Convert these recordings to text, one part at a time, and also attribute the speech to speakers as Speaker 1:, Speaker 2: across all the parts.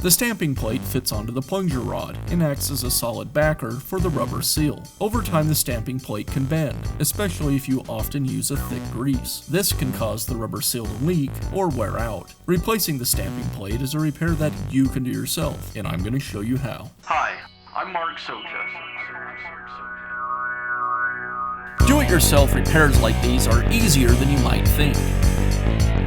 Speaker 1: The stamping plate fits onto the plunger rod and acts as a solid backer for the rubber seal. Over time, the stamping plate can bend, especially if you often use a thick grease. This can cause the rubber seal to leak or wear out. Replacing the stamping plate is a repair that you can do yourself, and I'm going to show you how.
Speaker 2: Hi, I'm Mark Socha.
Speaker 1: Do-it-yourself repairs like these are easier than you might think.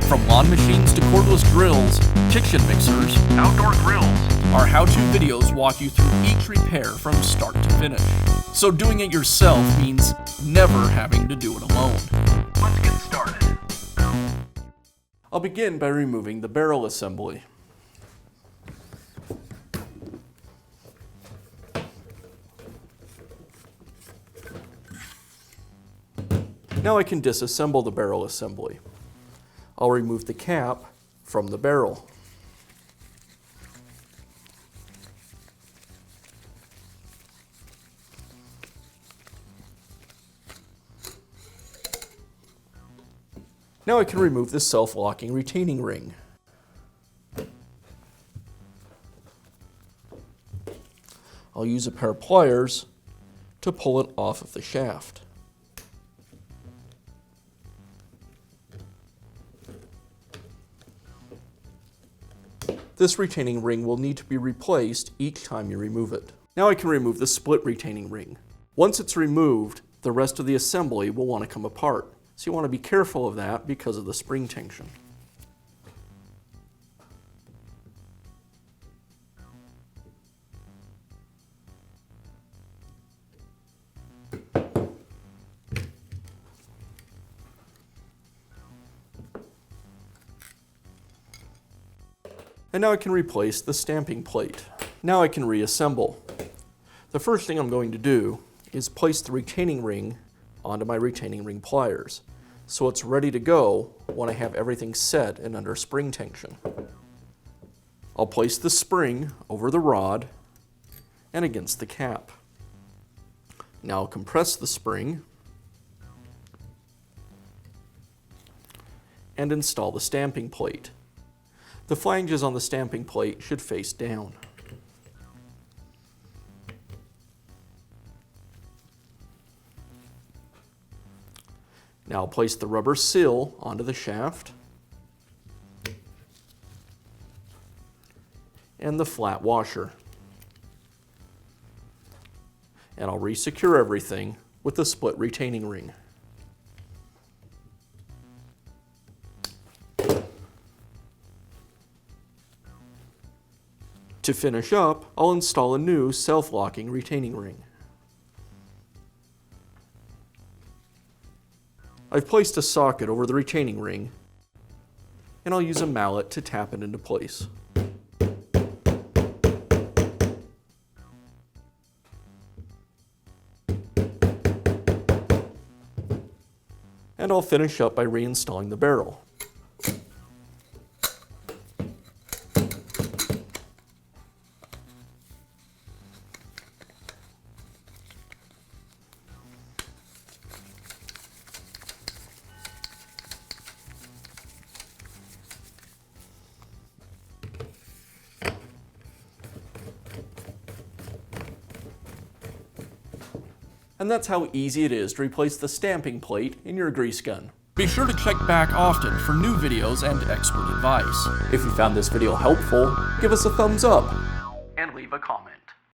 Speaker 1: From lawn machines to cordless drills, kitchen mixers,
Speaker 2: Outdoor grills.
Speaker 1: our how-to videos walk you through each repair from start to finish. So doing it yourself means never having to do it alone.
Speaker 2: Let's get started.
Speaker 1: I'll begin by removing the barrel assembly. Now I can disassemble the barrel assembly. I'll remove the cap from the barrel. Now I can remove the self-locking retaining ring. I'll use a pair of pliers to pull it off of the shaft. This retaining ring will need to be replaced each time you remove it. Now I can remove the split retaining ring. Once it's removed, the rest of the assembly will want to come apart. So you want to be careful of that because of the spring tension. And now I can replace the stamping plate. Now I can reassemble. The first thing I'm going to do is place the retaining ring onto my retaining ring pliers, so it's ready to go when I have everything set and under spring tension. I'll place the spring over the rod and against the cap. Now I'll compress the spring and install the stamping plate. The flanges on the stamping plate should face down. Now I'll place the rubber seal onto the shaft and the flat washer. And I'll resecure everything with the split retaining ring. To finish up, I'll install a new self-locking retaining ring. I've placed a socket over the retaining ring, and I'll use a mallet to tap it into place. And I'll finish up by reinstalling the barrel. And that's how easy it is to replace the stamping plate in your grease gun. Be sure to check back often for new videos and expert advice. If you found this video helpful, give us a thumbs up
Speaker 2: And leave a comment.